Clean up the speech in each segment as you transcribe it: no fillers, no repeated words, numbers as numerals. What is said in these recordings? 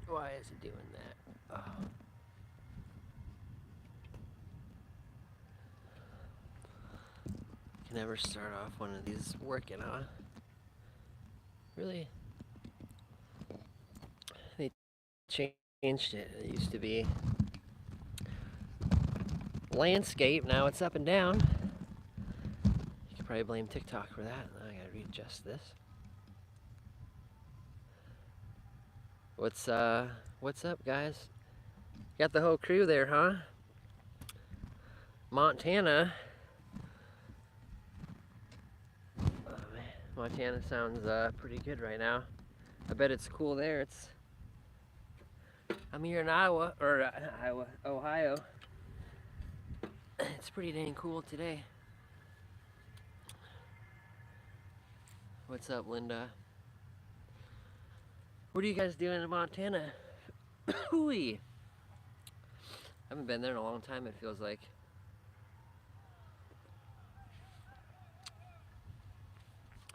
Why is it doing that? Oh. Can never start off one of these working, huh? Really? They changed it. It used to be landscape, now it's up and down. You could probably blame TikTok for that. I gotta readjust this. What's up, guys? Got the whole crew there, huh? Montana. Oh, man. Montana sounds pretty good right now. I bet it's cool there. I'm here in Iowa, or Ohio. It's pretty dang cool today. What's up, Linda? What are you guys doing in Montana? Hooey! I haven't been there in a long time, it feels like.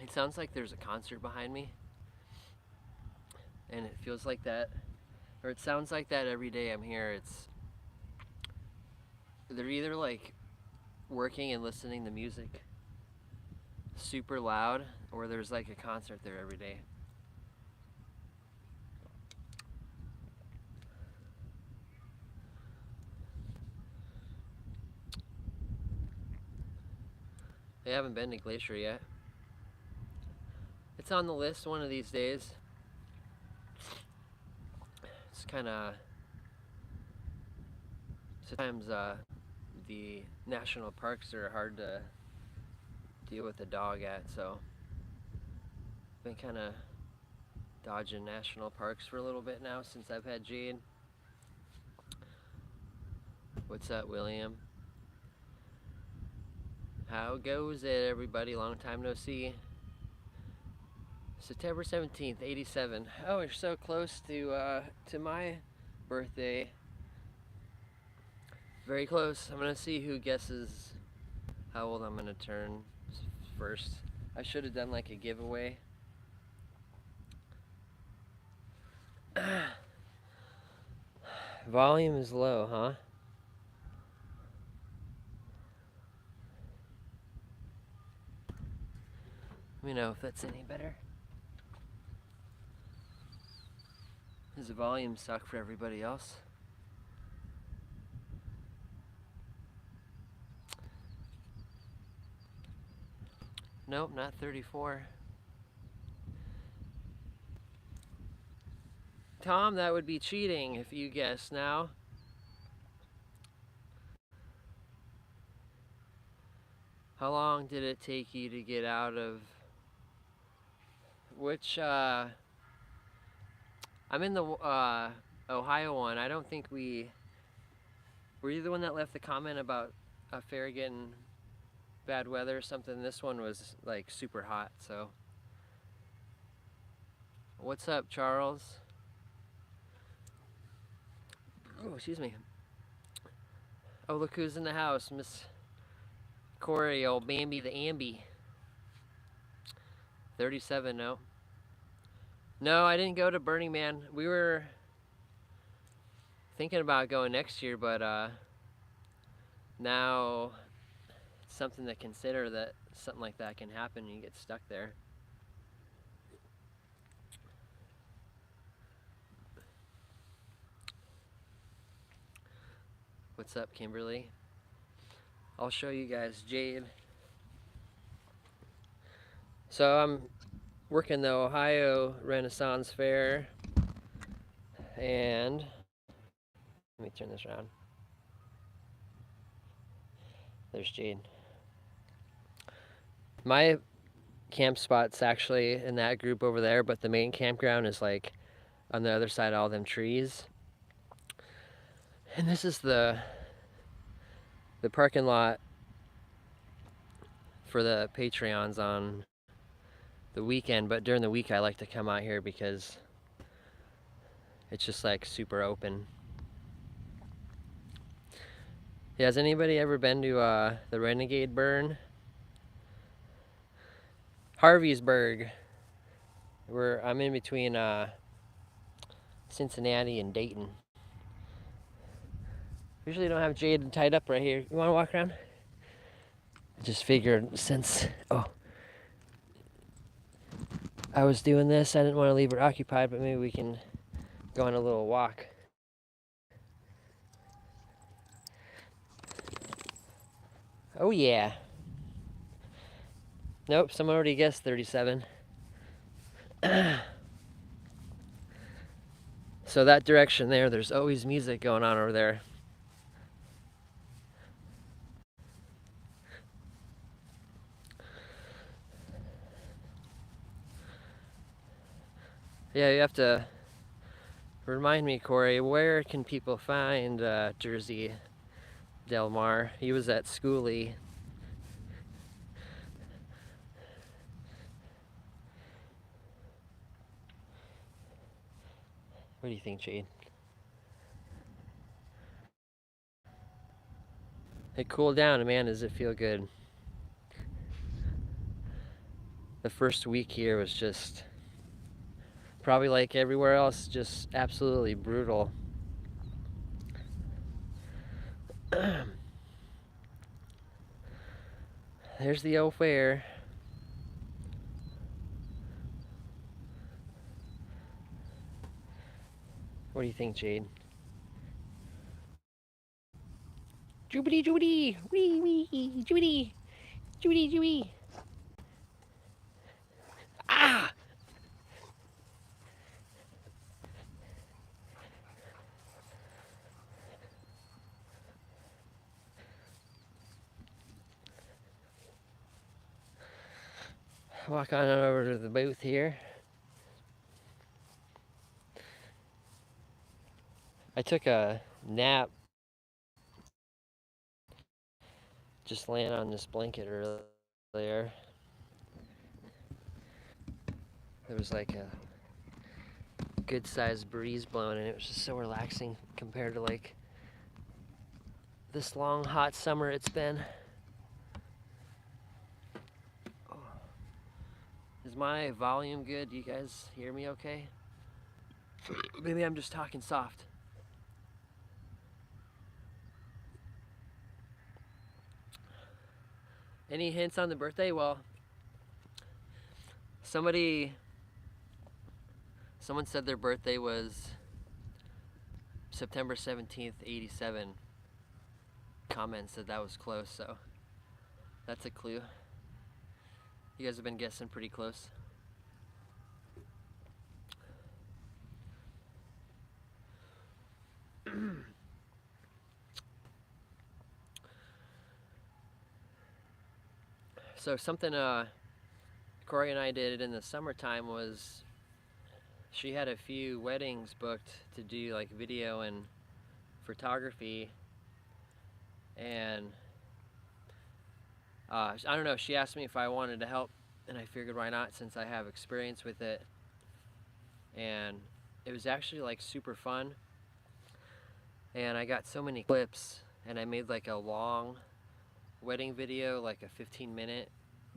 It sounds like there's a concert behind me. And it feels like that, or it sounds like that every day I'm here. They're either like working and listening to music super loud, or there's like a concert there every day. I haven't been to Glacier yet. It's on the list one of these days. It's kind of sometimes the national parks are hard to deal with a dog at, so been kind of dodging national parks for a little bit now since I've had Jade. What's up, William? How goes it, everybody? Long time no see. September 17th, 87. Oh, we're so close to my birthday. Very close. I'm gonna see who guesses how old I'm gonna turn first. I should have done like a giveaway. Volume is low, huh? Let me know if that's any better. Does the volume suck for everybody else? Nope, not 34. Tom, that would be cheating if you guess now. How long did it take you to get out of which I'm in the Ohio one. I don't think were you the one that left the comment about a fair getting bad weather or something? This one was like super hot, so. What's up, Charles? Oh, excuse me. Oh, look who's in the house, Miss Corey, old Bambi the Ambi. 37, no. No, I didn't go to Burning Man. We were thinking about going next year, but now it's something to consider that something like that can happen and you get stuck there. What's up, Kimberly? I'll show you guys Jade. So I'm working the Ohio Renaissance Fair, and let me turn this around. There's Jade. My camp spot's actually in that group over there, but the main campground is like on the other side of all them trees. And this is the parking lot for the Patreons on the weekend, but during the week I like to come out here because it's just like super open. Yeah, has anybody ever been to the Renegade burn? Harveysburg. I'm in between Cincinnati and Dayton. Usually don't have Jade tied up right here. You want to walk around? I just figured since I was doing this, I didn't want to leave her occupied, but maybe we can go on a little walk. Oh yeah. Nope, someone already guessed 37. So that direction there, there's always music going on over there. Yeah, you have to remind me, Corey, where can people find Jersey Del Mar? He was at Schoolie. What do you think, Jade? It cooled down, man. Does it feel good? The first week here was just probably like everywhere else, just absolutely brutal. There's the old fair. What do you think, Jade? Jubilee, Jubilee, wee wee, Jubilee, Jubilee, Jubilee. Ah! Walk on over to the booth here. I took a nap just laying on this blanket earlier. There was like a good sized breeze blowing and it was just so relaxing compared to like this long hot summer it's been. Oh. Is my volume good? Do you guys hear me okay? Maybe I'm just talking soft. Any hints on the birthday? Well, someone said their birthday was September 17th, 87. Comment said that was close, so that's a clue. You guys have been guessing pretty close. So something Corey and I did in the summertime was she had a few weddings booked to do like video and photography, and I don't know, she asked me if I wanted to help, and I figured why not since I have experience with it. And it was actually like super fun, and I got so many clips, and I made like a long wedding video, like a 15-minute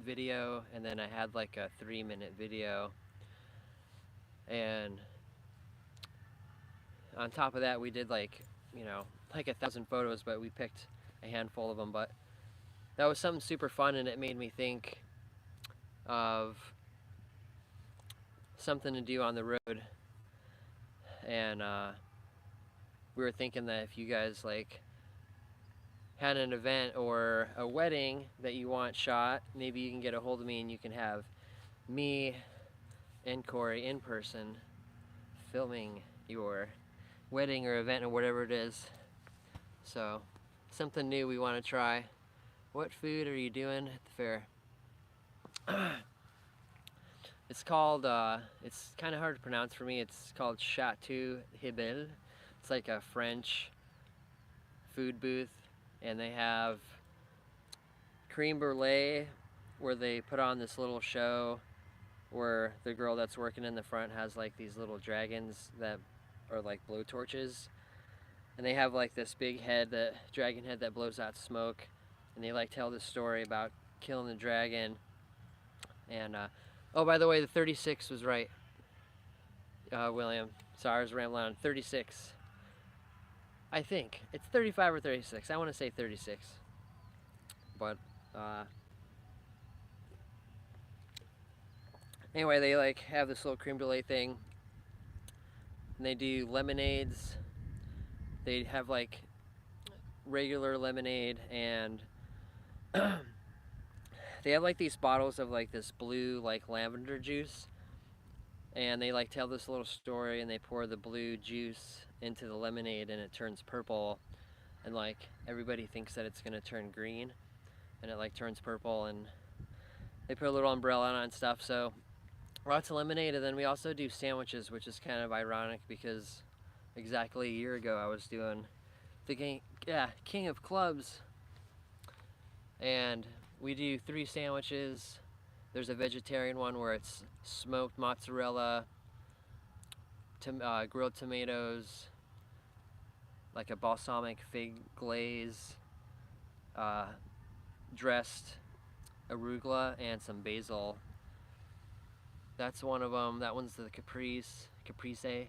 video, and then I had like a 3-minute video. And on top of that, we did like, like 1,000 photos, but we picked a handful of them. But that was something super fun, and it made me think of something to do on the road. And we were thinking that if you guys like had an event or a wedding that you want shot, maybe you can get a hold of me and you can have me and Corey in person filming your wedding or event or whatever it is. So something new we want to try. What food are you doing at the fair? It's called, it's kind of hard to pronounce for me. It's called Chateau Hibel. It's like a French food booth, and they have creme brulee where they put on this little show where the girl that's working in the front has like these little dragons that are like blowtorches, and they have like this big head, that dragon head that blows out smoke, and they like tell this story about killing the dragon. And oh, by the way, the 36 was right. William. Sorry, I was rambling on. 36. I think it's 35 or 36. I want to say 36. But anyway, they like have this little creme brulee thing. And they do lemonades. They have like regular lemonade, and they have like these bottles of like this blue like lavender juice, and they like tell this little story, and they pour the blue juice into the lemonade and it turns purple, and like everybody thinks that it's gonna turn green, and it like turns purple, and they put a little umbrella on it and stuff. So lots of lemonade. And then we also do sandwiches, which is kind of ironic because exactly a year ago I was doing the King of Clubs, and we do 3 sandwiches. There's a vegetarian one where it's smoked mozzarella, grilled tomatoes, like a balsamic fig glaze, dressed arugula, and some basil. That's one of them. That one's the caprese.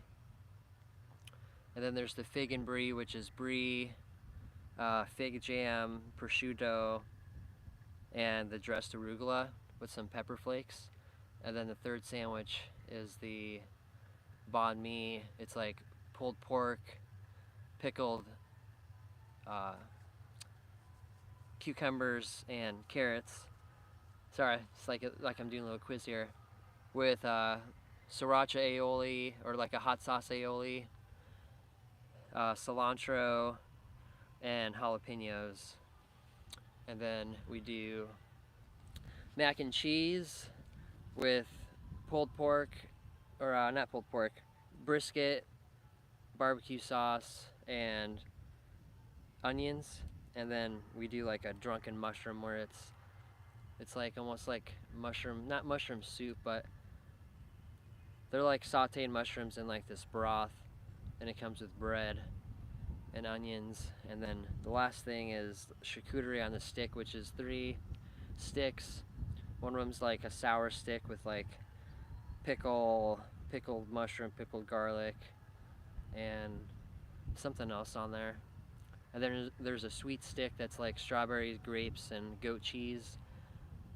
And then there's the fig and brie, which is brie, fig jam, prosciutto, and the dressed arugula with some pepper flakes. And then the third sandwich is the banh mi. It's like pulled pork, pickled cucumbers and carrots. Sorry, it's like I'm doing a little quiz here. With sriracha aioli, or like a hot sauce aioli, cilantro, and jalapenos. And then we do mac and cheese with pulled pork, or not pulled pork, brisket, barbecue sauce, and onions. And then we do like a drunken mushroom where it's like almost like mushroom, not mushroom soup, but they're like sauteed mushrooms in like this broth, and it comes with bread and onions. And then the last thing is charcuterie on the stick, which is 3 sticks. One of them's like a sour stick with like pickled mushroom, pickled garlic, and something else on there. And then there's a sweet stick that's like strawberries, grapes, and goat cheese.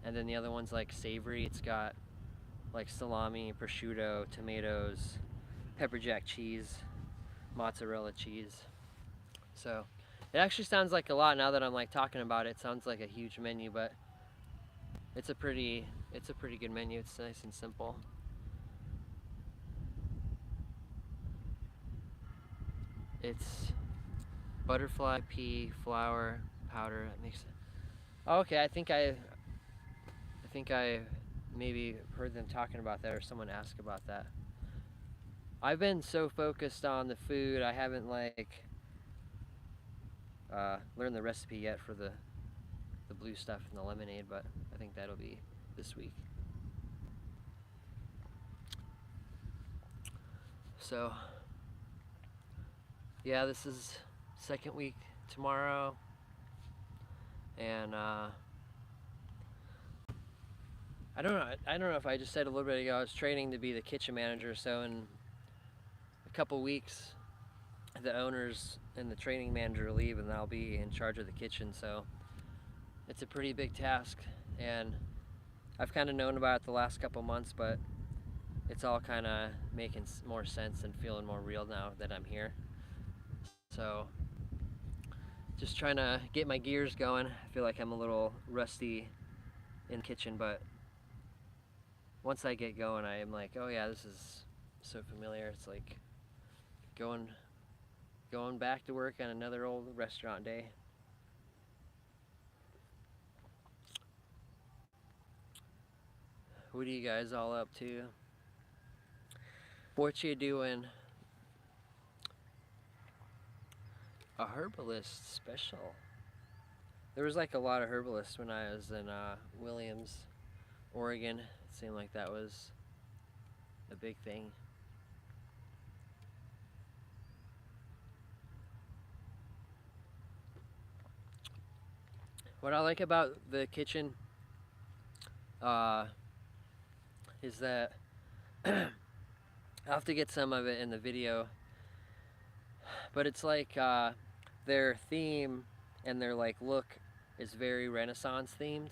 And then the other one's like savory. It's got like salami, prosciutto, tomatoes, pepper jack cheese, mozzarella cheese. So it actually sounds like a lot now that I'm like talking about it. It sounds like a huge menu, but it's a pretty good menu. It's nice and simple. It's butterfly pea flour powder. That makes it. Okay, I think I maybe heard them talking about that, or someone asked about that. I've been so focused on the food, I haven't like learned the recipe yet for the blue stuff and the lemonade, but I think that'll be this week. So yeah, this is second week tomorrow, and I don't know if I just said a little bit ago I was training to be the kitchen manager. So in a couple weeks, the owners and the training manager leave, and I'll be in charge of the kitchen. So it's a pretty big task, and I've kind of known about it the last couple months, but it's all kind of making more sense and feeling more real now that I'm here. So just trying to get my gears going. I feel like I'm a little rusty in the kitchen, but once I get going, I am like, oh yeah, this is so familiar. It's like going back to work on another old restaurant day. What are you guys all up to? What you doing? A herbalist special. There was like a lot of herbalists when I was in Williams, Oregon. It seemed like that was a big thing. What I like about the kitchen is that I'll have to get some of it in the video, but it's like their theme and their like look is very Renaissance themed,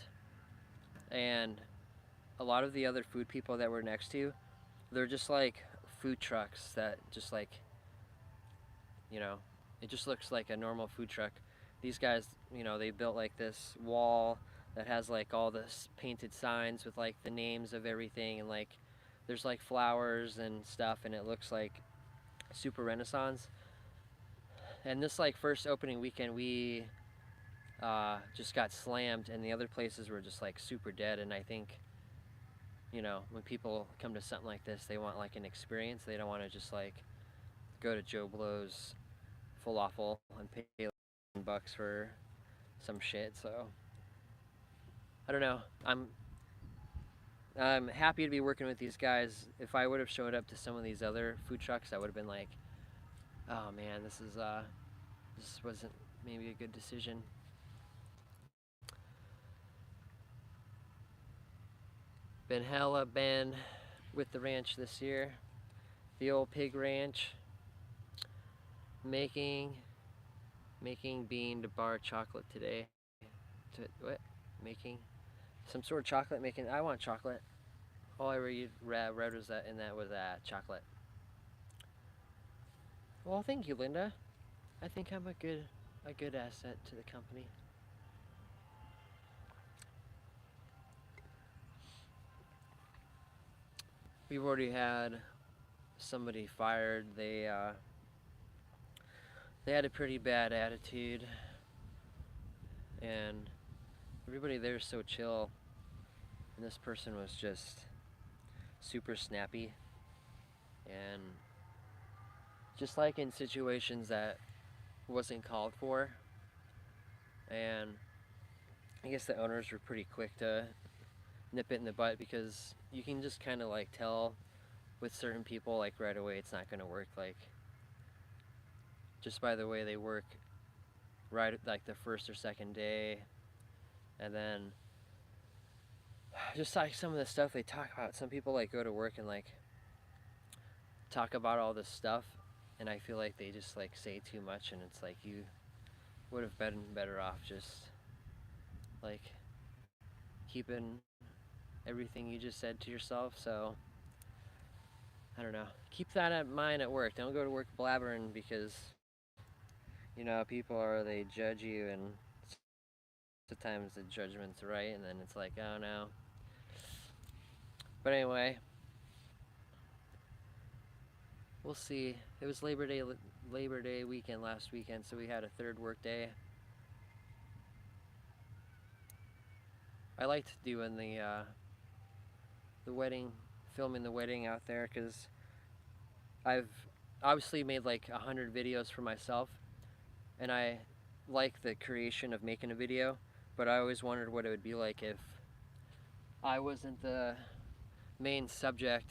and a lot of the other food people that we're next to, they're just like food trucks that just like, you know, it just looks like a normal food truck. These guys, you know, they built like this wall that has like all this painted signs with like the names of everything, and like there's like flowers and stuff, and it looks like super Renaissance. And this like first opening weekend, we just got slammed, and the other places were just like super dead. And I think, you know, when people come to something like this, they want like an experience. They don't want to just like go to Joe Blow's falafel and pay $10 for some shit. So I don't know. I'm happy to be working with these guys. If I would have showed up to some of these other food trucks, I would have been like, oh man, this wasn't maybe a good decision. Been hella been with the ranch this year. The old pig ranch. Making bean to bar chocolate today. What? Making some sort of chocolate. I want chocolate. All I read was that, and that was chocolate. Well, thank you, Linda. I think I'm a good asset to the company. We've already had somebody fired. They had a pretty bad attitude, and everybody there is so chill, and this person was just super snappy, and just like in situations that wasn't called for. And I guess the owners were pretty quick to nip it in the butt, because you can just kind of like tell with certain people like right away it's not going to work, like just by the way they work right like the first or second day. And then just like some of the stuff they talk about, some people like go to work and like talk about all this stuff, and I feel like they just like say too much, and it's like you would have been better off just like keeping everything you just said to yourself. So I don't know, keep that in mind at work. Don't go to work blabbering, because you know they judge you, and sometimes the judgment's right, and then it's like, oh no. But anyway, we'll see. It was Labor Day weekend last weekend, so we had a third work day. I liked doing the wedding, filming the wedding out there, because I've obviously made like 100 videos for myself, and I like the creation of making a video, but I always wondered what it would be like if I wasn't the main subject,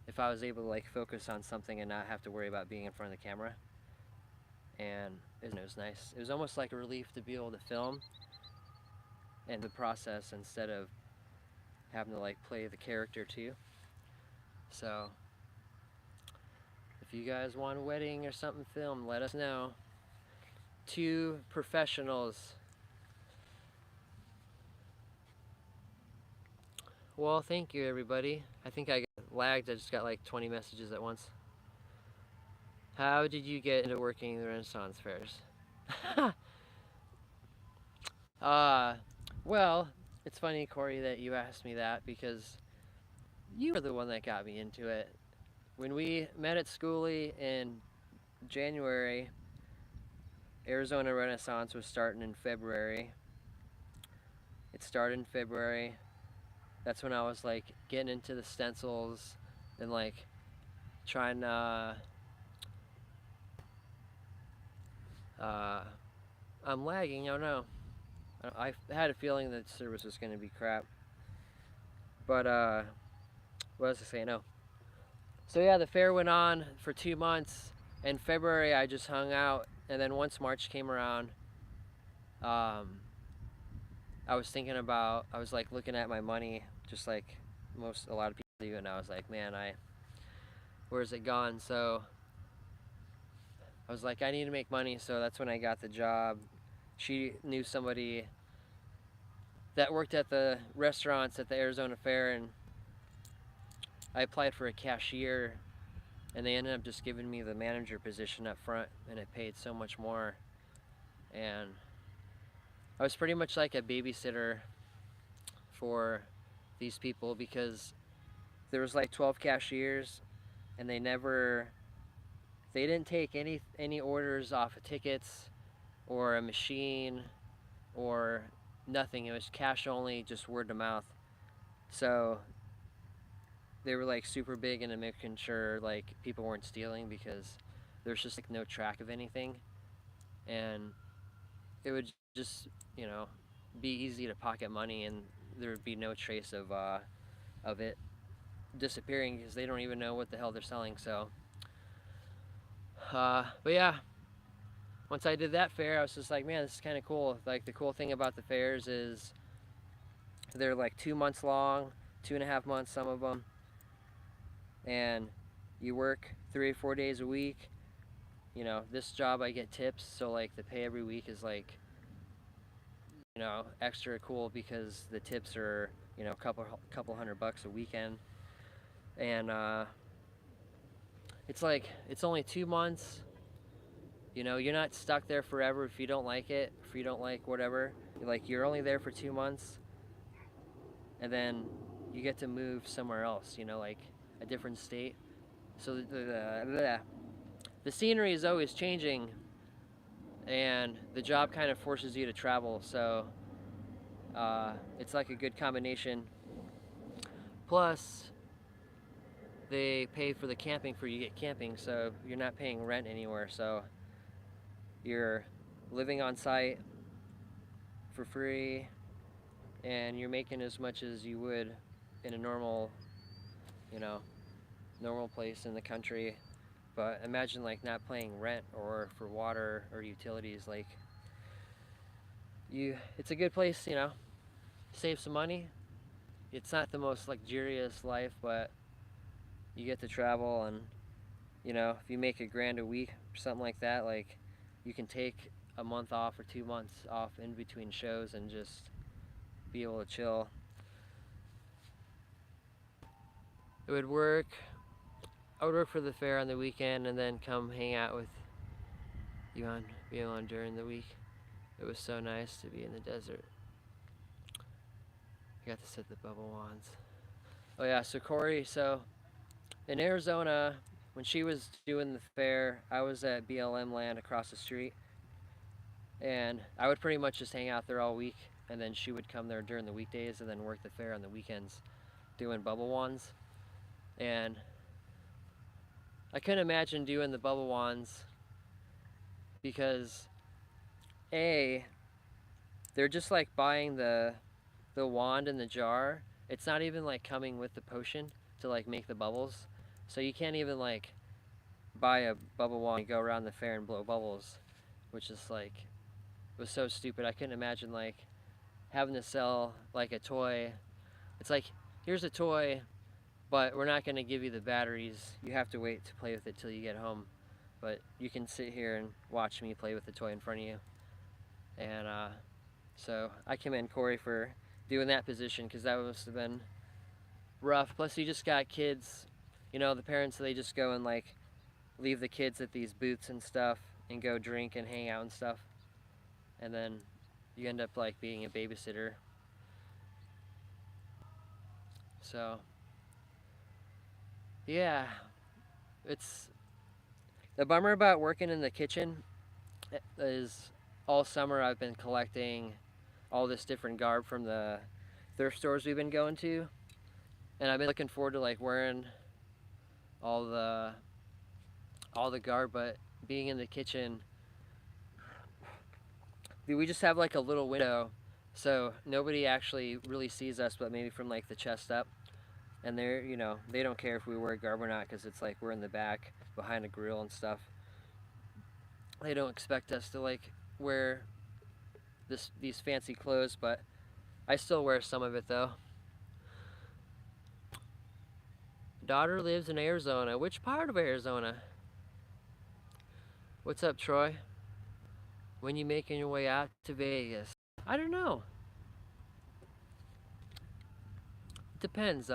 if I was able to like focus on something and not have to worry about being in front of the camera. And it was nice. It was almost like a relief to be able to film and the process, instead of having to like play the character too. So if you guys want a wedding or something filmed, let us know. 2 professionals. Well, thank you, everybody. I think I got lagged. I just got like 20 messages at once. How did you get into working the Renaissance fairs? uh, well, it's funny, Corey, that you asked me that, because you were the one that got me into it. When we met at Schoolie in January, Arizona Renaissance was starting in February. It started in February. That's when I was like getting into the stencils and like trying to. I'm lagging. Oh no. I had a feeling that service was going to be crap. But what was I saying? No. So yeah, the fair went on for 2 months. In February, I just hung out, and then once March came around, I was thinking about. I was like looking at my money, just like a lot of people do, and I was like, man, where's it gone? So I was like, I need to make money, so that's when I got the job. She knew somebody that worked at the restaurants at the Arizona Fair, and I applied for a cashier, and they ended up just giving me the manager position up front, and it paid so much more. And I was pretty much like a babysitter for these people because there was like 12 cashiers, and they didn't take any orders off of tickets or a machine or nothing. It was cash only, just word of mouth. So they were like super big into making sure like people weren't stealing because there's just like no track of anything, and it would just, you know, be easy to pocket money, and there would be no trace of it disappearing because they don't even know what the hell they're selling. So but yeah, once I did that fair, I was just like, man, this is kind of cool. Like, the cool thing about the fairs is they're like 2 months long, 2.5 months, some of them, and you work 3 or 4 days a week. You know, this job I get tips, so like the pay every week is like, you know, extra cool because the tips are, you know, couple $100 a weekend, and it's like it's only 2 months. You know, you're not stuck there forever if you don't like it, if you don't like whatever. Like, you're only there for 2 months, and then you get to move somewhere else. You know, like a different state. So the scenery is always changing, and the job kind of forces you to travel. So it's like a good combination. Plus, they pay for the camping for you get camping, so you're not paying rent anywhere. So you're living on site for free, and you're making as much as you would in a normal, you know, normal place in the country. But imagine like not paying rent or for water or utilities. Like, it's a good place, you know, save some money. It's not the most luxurious life, but you get to travel, and you know, if you make $1,000 a week or something like that, like, you can take a month off or 2 months off in between shows and just be able to chill. It would work. I would work for the fair on the weekend and then come hang out with you on during the week. It was so nice to be in the desert. I got to set the bubble wands. Oh yeah, so Corey, so in Arizona, when she was doing the fair, I was at BLM land across the street, and I would pretty much just hang out there all week, and then she would come there during the weekdays and then work the fair on the weekends doing bubble wands. And I couldn't imagine doing the bubble wands because A, they're just like buying the wand in the jar. It's not even like coming with the potion to like make the bubbles. So you can't even like buy a bubble wand and go around the fair and blow bubbles, which is like, it was so stupid. I couldn't imagine like having to sell like a toy. It's like, here's a toy, but we're not going to give you the batteries. You have to wait to play with it till you get home. But you can sit here and watch me play with the toy in front of you. And so I commend Corey for doing that position because that must have been rough. Plus, you just got kids. You know, the parents, they just go and like leave the kids at these booths and stuff and go drink and hang out and stuff. And then you end up like being a babysitter. So yeah, it's the bummer about working in the kitchen is all summer I've been collecting all this different garb from the thrift stores we've been going to, and I've been looking forward to like wearing all the garb, but being in the kitchen, we just have like a little window, so nobody actually really sees us, but maybe from like the chest up. And they're, you know, they don't care if we wear garb or not because it's like we're in the back behind a grill and stuff. They don't expect us to like wear these fancy clothes, but I still wear some of it though. Daughter lives in Arizona. Which part of Arizona? What's up, Troy? When you making your way out to Vegas? I don't know. Depends.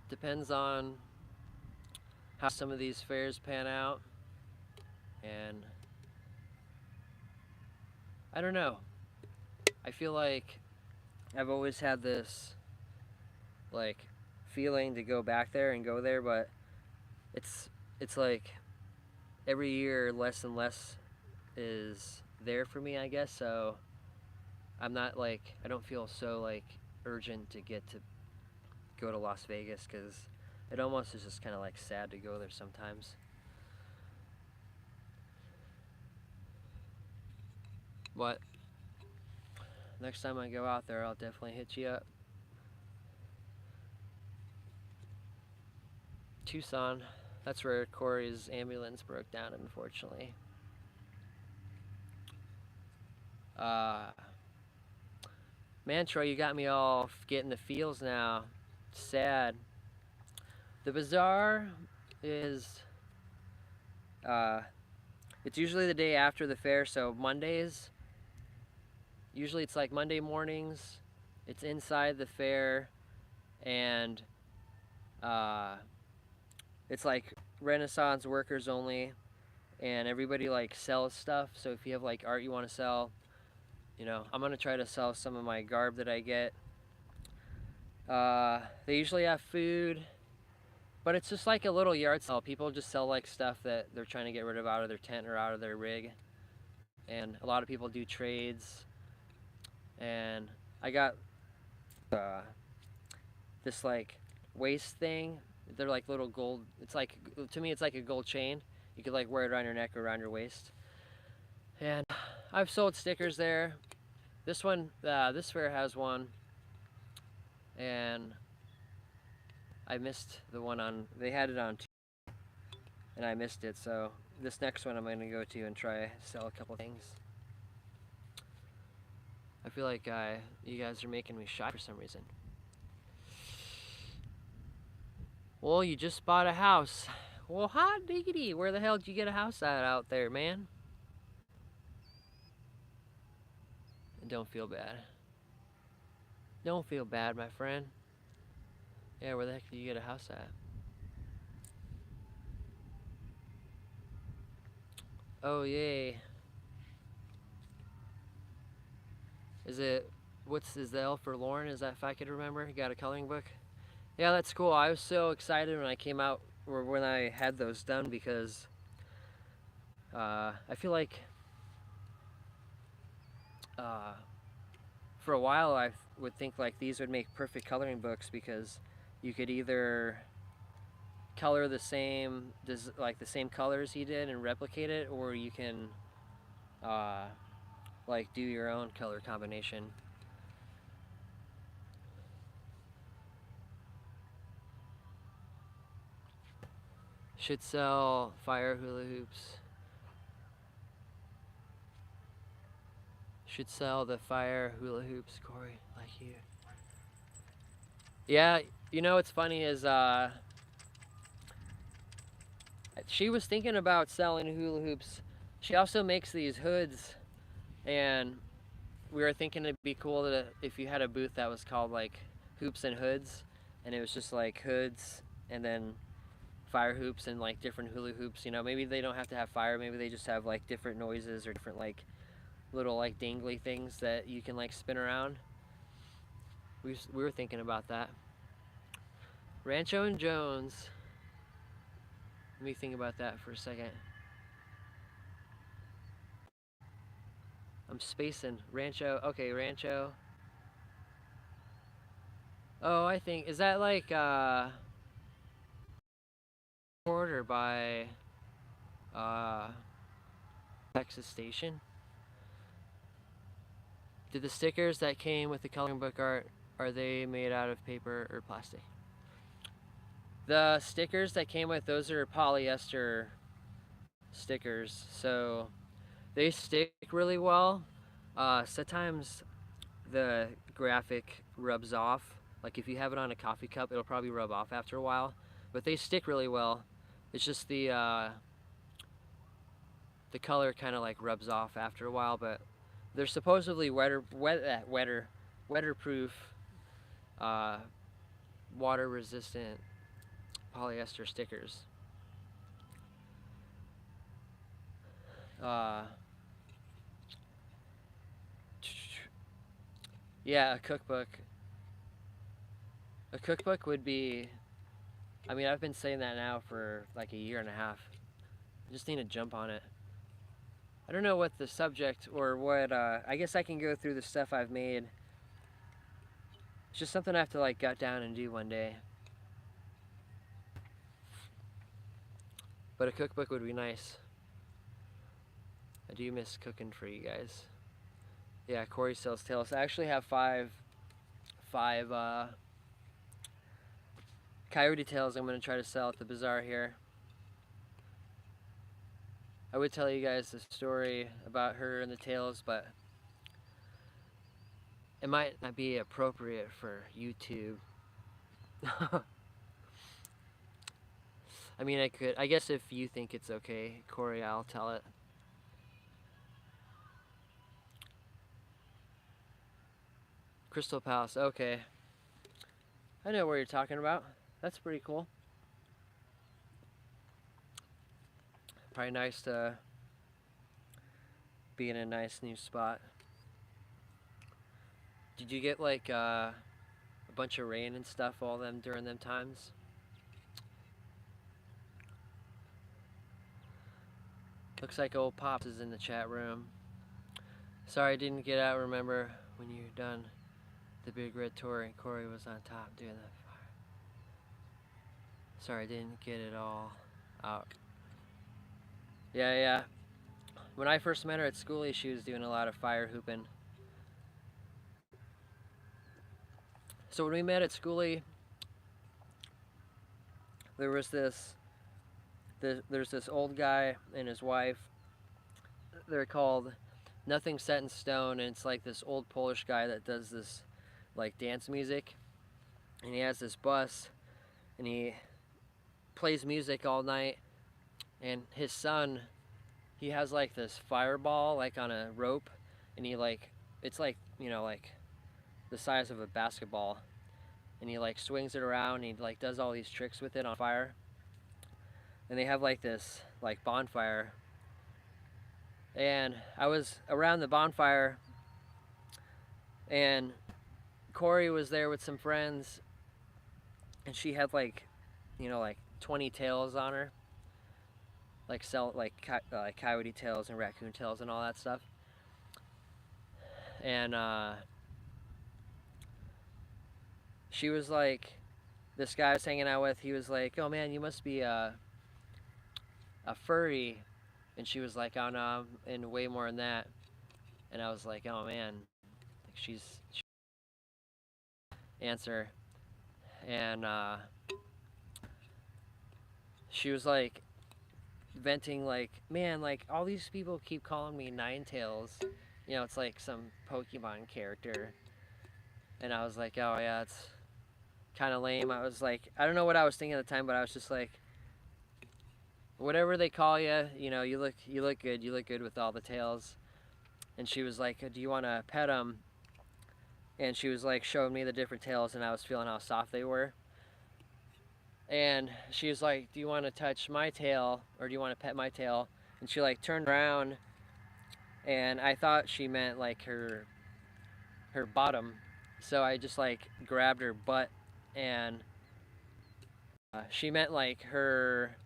Depends on how some of these fairs pan out, and I don't know. I feel like I've always had this like feeling to go back there and go there, but it's it's like every year less and less is there for me, I guess. So I'm not like I don't feel so like urgent to get to go to Las Vegas because it almost is just kind of like sad to go there sometimes. But next time I go out there, I'll definitely hit you up. Tucson, that's where Corey's ambulance broke down, unfortunately. Uh, Man, Troy, you got me all getting the feels now. Sad. The bazaar is, uh, it's usually the day after the fair, so Mondays. Usually it's like Monday mornings. It's inside the fair, and uh, it's like Renaissance workers only, and everybody like sells stuff. So if you have like art you want to sell, I'm gonna try to sell some of my garb that I get. They usually have food, but it's just like a little yard sale. People just sell like stuff that they're trying to get rid of out of their tent or out of their rig, and a lot of people do trades. And I got uh, this like waist thing. They're like little gold. It's like to me, it's like a gold chain. You could like wear it around your neck or around your waist. And I've sold stickers there. This fair has one, and I missed the one on. They had it on, and I missed it. So this next one I'm going to go to and try to sell a couple things. I feel like you guys are making me shy for some reason. Well, you just bought a house. Well, hot diggity. Where the hell did you get a house at out there, man? Don't feel bad. Don't feel bad, my friend. Yeah, where the heck did you get a house at? Oh, yay. Is the L for Lauren? Is that if I could remember? You got a coloring book? Yeah, that's cool. I was so excited when I came out, or when I had those done, because I feel like uh, for a while I would think like these would make perfect coloring books because you could either color like the same colors he did and replicate it, or you can like do your own color combination. Should sell fire hula hoops. Should sell the fire hula hoops, Corey, like you. Yeah, what's funny is she was thinking about selling hula hoops. She also makes these hoods, and we were thinking it'd be cool if you had a booth that was called like Hoops and Hoods, and it was just like hoods and then fire hoops and like different hula hoops. Maybe they don't have to have fire. Maybe they just have like different noises or different like little like dangly things that you can like spin around. We were thinking about that. Rancho and Jones. Let me think about that for a second. I'm spacing. Rancho. Okay, Rancho. Oh, I think, is that like order by uh Texas Station? Did the stickers that came with the coloring book art, are they made out of paper or plastic? The stickers that came with, those are polyester stickers, so they stick really well. Sometimes the graphic rubs off, Like if you have it on a coffee cup, it'll probably rub off after a while, but they stick really well. It's just the color kind of like rubs off after a while, but they're supposedly weatherproof, uh, water resistant polyester stickers. Uh, yeah, a cookbook. A cookbook would be. I mean, I've been saying that now for like a year and a half. I just need to jump on it. I don't know what the subject or what. I guess I can go through the stuff I've made. It's just something I have to like gut down and do one day. But a cookbook would be nice. I do miss cooking for you guys. Yeah, Corey sells tails. I actually have five coyote tails I'm going to try to sell at the bazaar here. I would tell you guys the story about her and the tails, but it might not be appropriate for YouTube. I mean, I guess if you think it's okay, Corey, I'll tell it. Crystal Palace, okay. I know where you're talking about. That's pretty cool. Probably nice to be in a nice new spot. Did you get like a bunch of rain and stuff all them during them times? Looks like old Pops is in the chat room. Sorry I didn't get out. Remember when you're done the big red tour and Corey was on top doing the fire. Sorry I didn't get it all out. Yeah. When I first met her at schoolie, she was doing a lot of fire hooping. So when we met at schoolie, there was there's this old guy and his wife. They're called Nothing Set in Stone, and it's like this old Polish guy that does this like dance music, and he has this bus, and he plays music all night, and his son, he has like this fireball like on a rope, and he like, it's like, you know, like the size of a basketball, and he like swings it around, and he like does all these tricks with it on fire, and they have like this like bonfire, and I was around the bonfire, and Corey was there with some friends, and she had like, you know, like 20 tails on her, like coyote tails and raccoon tails and all that stuff. And she was like, this guy I was hanging out with, he was like, "Oh man, you must be a furry," and she was like, "Oh no, I'm in way more than that." And I was like, "Oh man," like she answer, and she was like venting like, "Man, like all these people keep calling me Ninetales, you know, it's like some Pokemon character." And I was like, "Oh yeah, it's kind of lame." I was like, I don't know what I was thinking at the time, but I was just like, whatever they call you, you know, you look good. You look good with all the tails. And she was like, "Do you want to pet them?" And she was like showing me the different tails, and I was feeling how soft they were. And she was like, "Do you want to touch my tail, or do you want to pet my tail?" And she like turned around, and I thought she meant like her bottom. So I just like grabbed her butt, and she meant like her.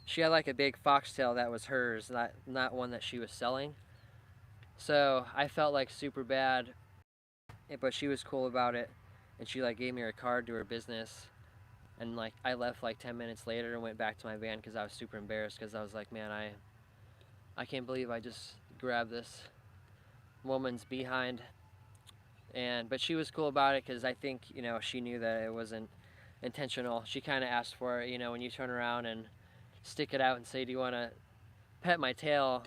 She had like a big foxtail that was hers, not one that she was selling. So I felt like super bad, but she was cool about it, and she like gave me her card to her business. And like I left like 10 minutes later and went back to my van because I was super embarrassed, because I was like, man, I can't believe I just grabbed this woman's behind. But she was cool about it, because I think, you know, she knew that it wasn't intentional. She kind of asked for it, you know, when you turn around and stick it out and say, "Do you want to pet my tail?"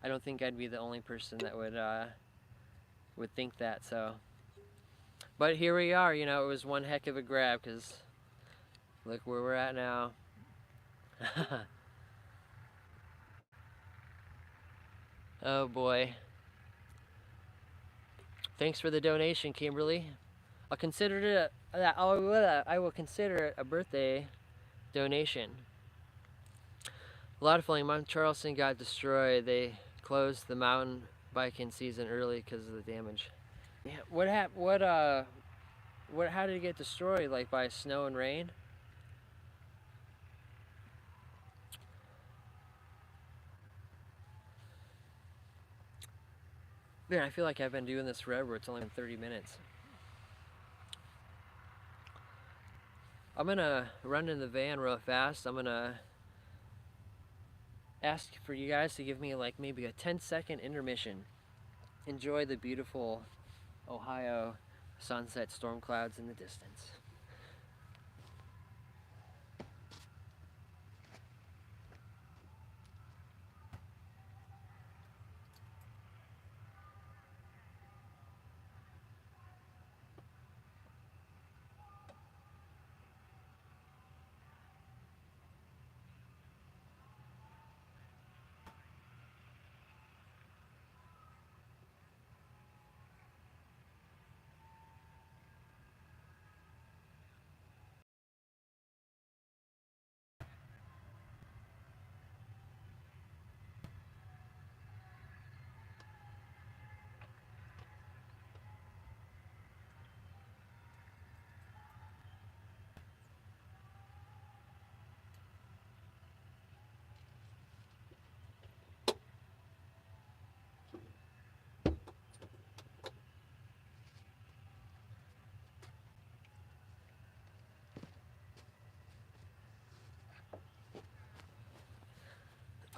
I don't think I'd be the only person that would think that. So But here we are, you know, it was one heck of a grab because look where we're at now. Oh boy. Thanks for the donation, Kimberly. I'll consider it I will consider it a birthday donation. A lot of fun. Mount Charleston got destroyed. They closed the mountain biking season early because of the damage. Yeah, what happened? What? How did it get destroyed? Like by snow and rain? Man, I feel like I've been doing this forever. It's only been 30 minutes. I'm gonna run in the van real fast. I'm gonna ask for you guys to give me like maybe a 10-second intermission. Enjoy the beautiful Ohio sunset, storm clouds in the distance.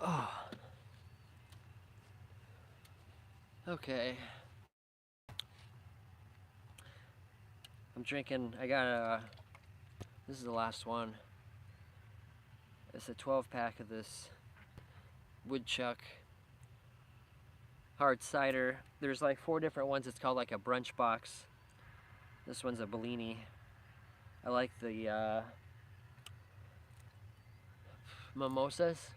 Oh, okay. I'm drinking. I got a. This is the last one. It's a 12-pack of this woodchuck hard cider. There's like 4 different ones. It's called like a brunch box. This one's a Bellini. I like the mimosas.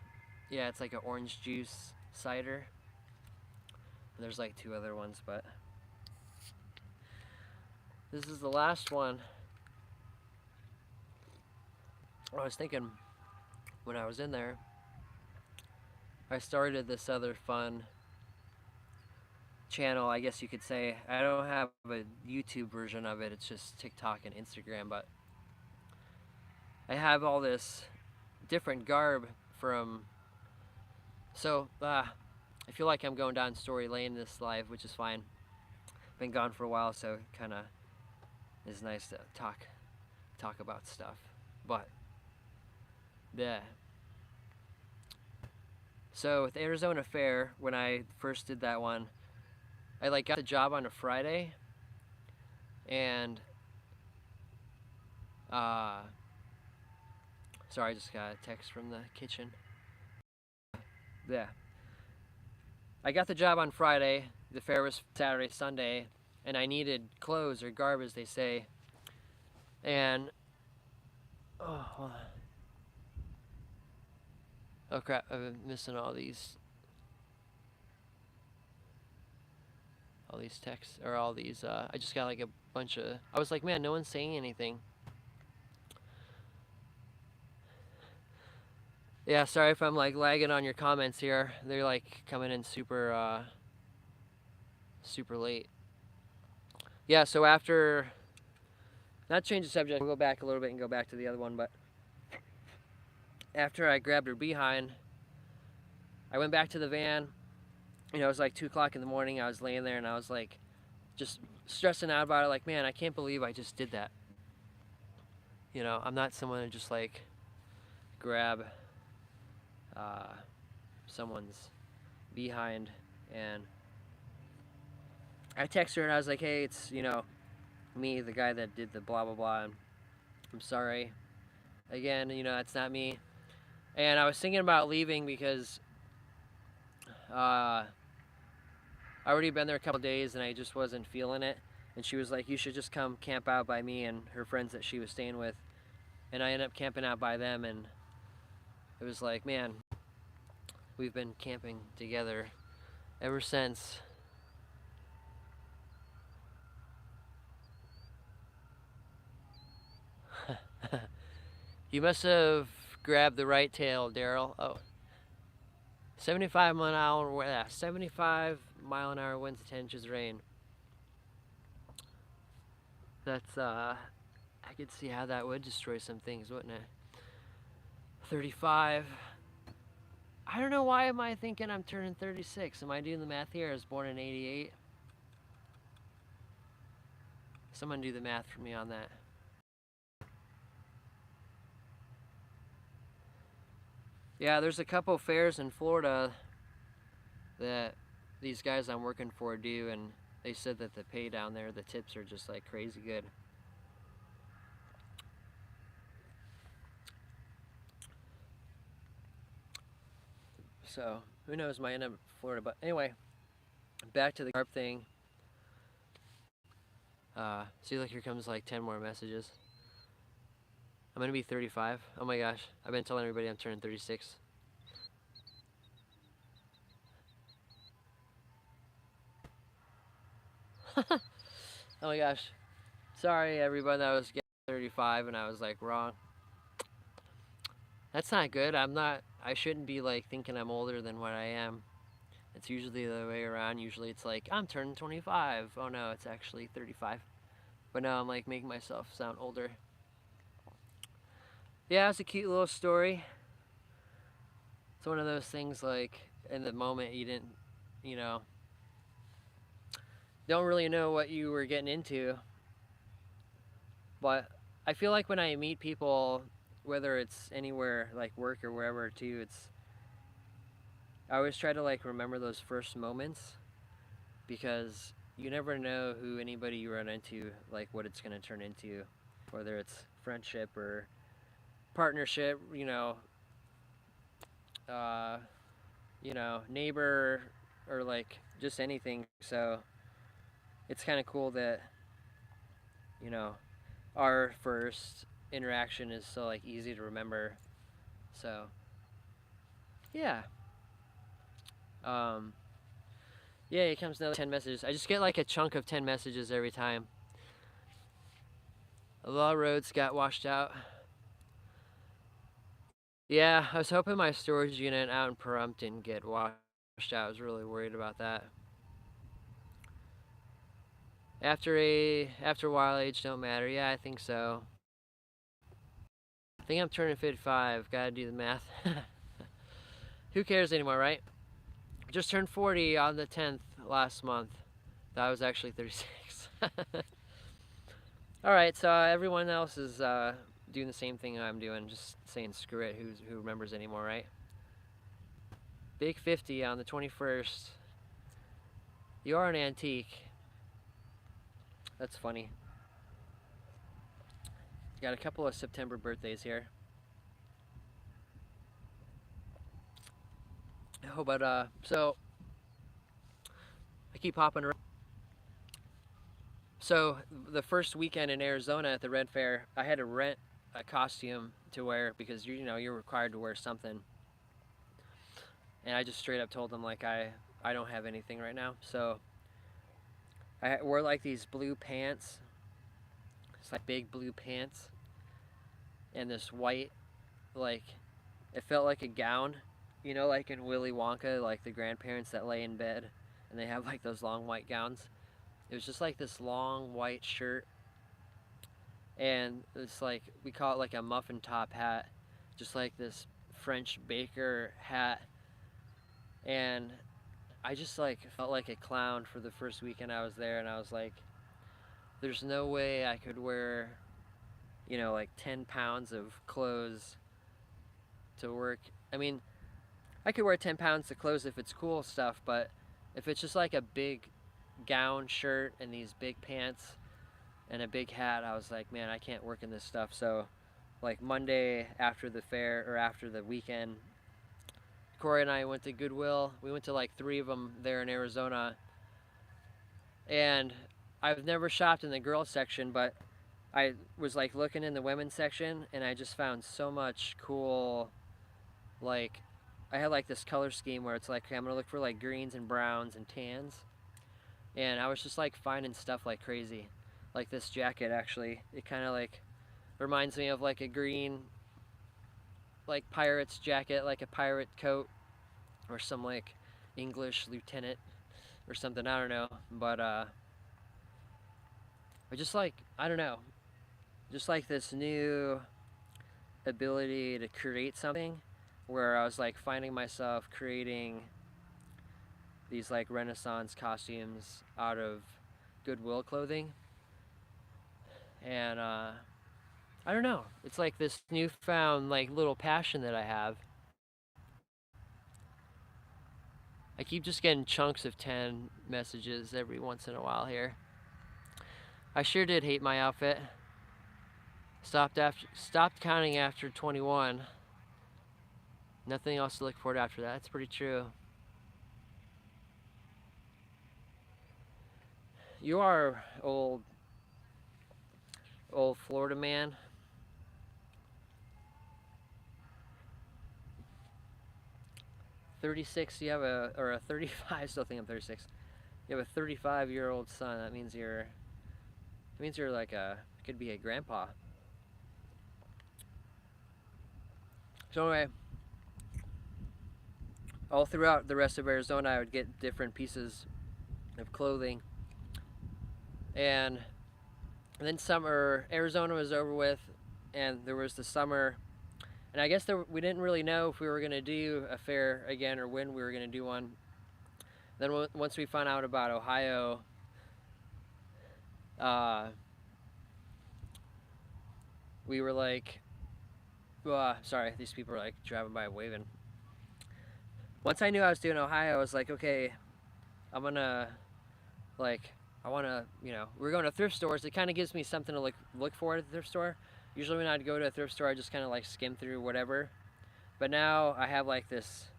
Yeah, it's like an orange juice cider. There's like 2 other ones, but this is the last one. I was thinking when I was in there, I started this other fun channel, I guess you could say. I don't have a YouTube version of it, it's just TikTok and Instagram, but I have all this different garb from. So, I feel like I'm going down story lane this live, which is fine. Been gone for a while, so it kind of is nice to talk about stuff. But, yeah. So with the Arizona Fair, when I first did that one, I like got the job on a Friday, and sorry, I just got a text from the kitchen. Yeah. I got the job on Friday. The fair was Saturday, Sunday, and I needed clothes or garb, as they say. And oh crap! I'm missing all these texts or all these. I just got like a bunch of. I was like, man, no one's saying anything. Yeah, sorry if I'm like lagging on your comments here. They're like coming in super late. Yeah, so after, not change the subject, we'll go back a little bit and go back to the other one, but after I grabbed her behind, I went back to the van. You know, it was like 2 o'clock in the morning. I was laying there and I was like, just stressing out about it. Like, man, I can't believe I just did that. You know, I'm not someone to just like grab someone's behind. And I texted her and I was like, hey, it's, you know, me, the guy that did the blah, blah, blah. And I'm sorry. Again, you know, that's not me. And I was thinking about leaving because I already been there a couple days and I just wasn't feeling it. and she was like, you should just come camp out by me and her friends that she was staying with. And I ended up camping out by them, and it was like, man, we've been camping together ever since. You must have grabbed the right tail, Daryl. Oh, 75 mile an hour, 75 mile an hour winds, 10 inches of rain. That's I could see how that would destroy some things, wouldn't it? 35. I don't know, why am I thinking I'm turning 36? Am I doing the math here? I was born in 88. Someone do the math for me on that. Yeah, there's a couple fairs in Florida that these guys I'm working for do, and they said that the pay down there, the tips are just like crazy good. So who knows, might end up in Florida. But anyway, back to the carp thing. See, look, here comes like 10 more messages. I'm gonna be 35. Oh my gosh, I've been telling everybody I'm turning 36. Oh my gosh. Sorry everyone that was getting 35 and I was like wrong. That's not good. I shouldn't be like thinking I'm older than what I am. It's usually the way around. Usually it's like, I'm turning 25. Oh no, it's actually 35. But now I'm like making myself sound older. Yeah, it's a cute little story. It's one of those things like in the moment you didn't, you know, don't really know what you were getting into. But I feel like when I meet people, whether it's anywhere like work or wherever too, I always try to like remember those first moments, because you never know who anybody you run into, like what it's going to turn into, whether it's friendship or partnership, uh, neighbor, or like just anything. So it's kind of cool that, you know, our first interaction is so like easy to remember. So yeah. Yeah, here comes another 10 messages. I just get like a chunk of 10 messages every time. A lot of roads got washed out. Yeah, I was hoping my storage unit out in Pahrump didn't get washed out. I was really worried about that. After a while, age don't matter. Yeah, I think so. I think I'm turning 55. Gotta do the math. Who cares anymore, right? Just turned 40 on the 10th last month. That was actually 36. Alright, so everyone else is doing the same thing I'm doing, just saying screw it, who remembers anymore, right? Big 50 on the 21st. You are an antique. That's funny. Got a couple of September birthdays here. Oh, but so I keep hopping around. So the first weekend in Arizona at the Red Fair, I had to rent a costume to wear because you're required to wear something. And I just straight up told them like I don't have anything right now. So I wore like these blue pants. It's like big blue pants. And this white, like, it felt like a gown. Like in Willy Wonka, like the grandparents that lay in bed and they have like those long white gowns. It was just like this long white shirt, and it's like, we call it like a muffin top hat, just like this French baker hat. And I just like felt like a clown for the first weekend I was there, and I was like, there's no way I could wear, like 10 pounds of clothes to work. I mean, I could wear 10 pounds of clothes if it's cool stuff, but if it's just like a big gown shirt and these big pants and a big hat, I was like, man, I can't work in this stuff. So like Monday after the fair, or after the weekend, Corey and I went to Goodwill. We went to like 3 of them there in Arizona, and I've never shopped in the girls section, but I was like looking in the women's section, and I just found so much cool, like, I had like this color scheme where it's like, okay, I'm gonna look for like greens and browns and tans, and I was just like finding stuff like crazy. Like this jacket, actually, it kind of like reminds me of like a green, like pirate's jacket, like a pirate coat, or some like English lieutenant or something. I don't know, but just like, I don't know, just like this new ability to create something, where I was like finding myself creating these like Renaissance costumes out of Goodwill clothing, and I don't know. It's like this newfound like little passion that I have. I keep just getting chunks of 10 messages every once in a while here. I sure did hate my outfit. Stopped counting after 21. Nothing else to look forward to after that. It's pretty true. You are old Florida man. 36. You have a 35. I still think I'm 36. You have a 35-year-old son. That means you're like could be a grandpa. So anyway, all throughout the rest of Arizona, I would get different pieces of clothing, and then Arizona was over with, and there was the summer, and I guess we didn't really know if we were gonna do a fair again or when we were gonna do one. Then once we found out about Ohio, uh, we were like, sorry, these people are like driving by waving. Once I knew I was doing Ohio, I was like, okay, I'm gonna like, I wanna, we're going to thrift stores. It kind of gives me something to look for at the thrift store. Usually when I'd go to a thrift store, I just kind of like skim through whatever. But now I have like this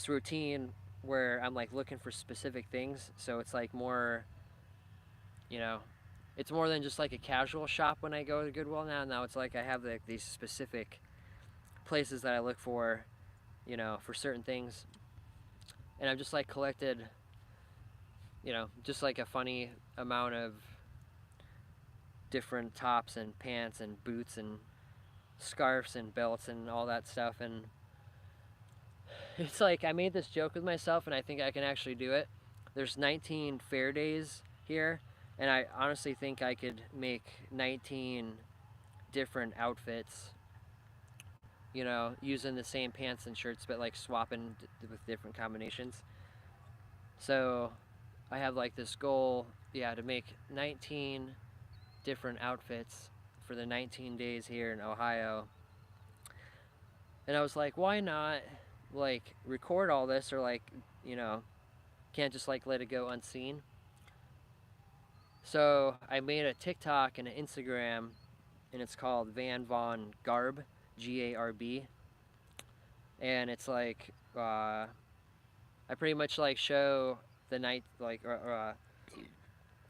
routine where I'm like looking for specific things. So it's like more, you know, it's more than just like a casual shop when I go to Goodwill now. Now it's like I have these specific places that I look for, for certain things. And I've just like collected, just like a funny amount of different tops and pants and boots and scarves and belts and all that stuff. And it's like I made this joke with myself, and I think I can actually do it. There's 19 fair days here, and I honestly think I could make 19 different outfits, using the same pants and shirts, but like swapping with different combinations. So I have like this goal, to make 19 different outfits for the 19 days here in Ohio. And I was like, why not like record all this, or like, can't just like let it go unseen. So I made a TikTok and an Instagram, and it's called Van Von Garb, Garb. And it's like, I pretty much like show the night, like,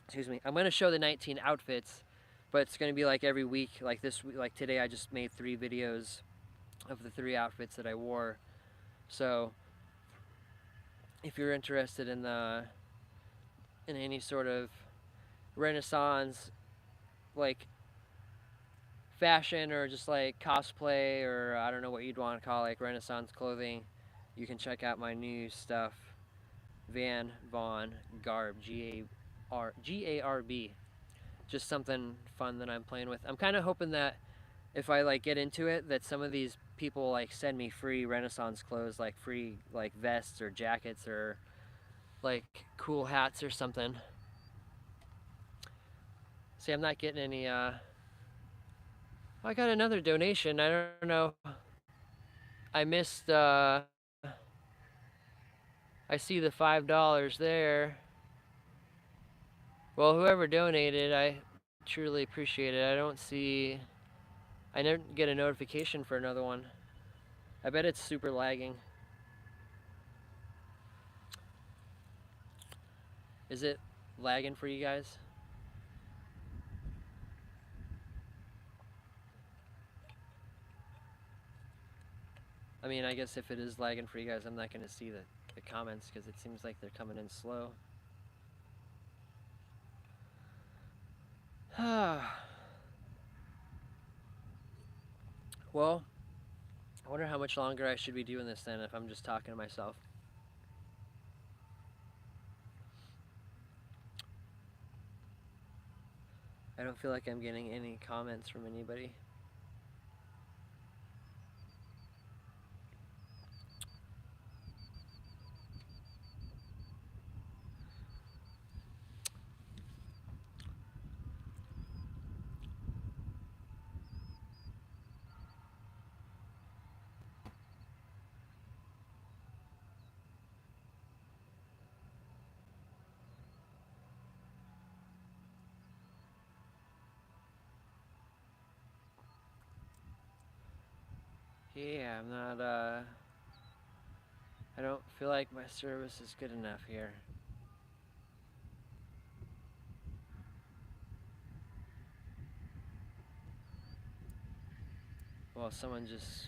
excuse me, I'm gonna show the 19 outfits, but it's gonna be like every week. Like this week, like today, I just made 3 videos of the 3 outfits that I wore. So if you're interested in any sort of Renaissance, like fashion, or just like cosplay, or I don't know what you'd want to call like Renaissance clothing, you can check out my new stuff, Van Von Garb, Garb. Just something fun that I'm playing with. I'm kind of hoping that if I like get into it, that some of these people like send me free Renaissance clothes, like free like vests or jackets, or like cool hats or something. See, I'm not getting any I got another donation. I don't know. I missed I see the $5 there. Well, whoever donated, I truly appreciate it. I never get a notification for another one. I bet it's super lagging. Is it lagging for you guys? I mean, I guess if it is lagging for you guys, I'm not going to see the comments because it seems like they're coming in slow. Well, I wonder how much longer I should be doing this then if I'm just talking to myself. I don't feel like I'm getting any comments from anybody. Yeah, I'm not, I don't feel like my service is good enough here. Well, someone just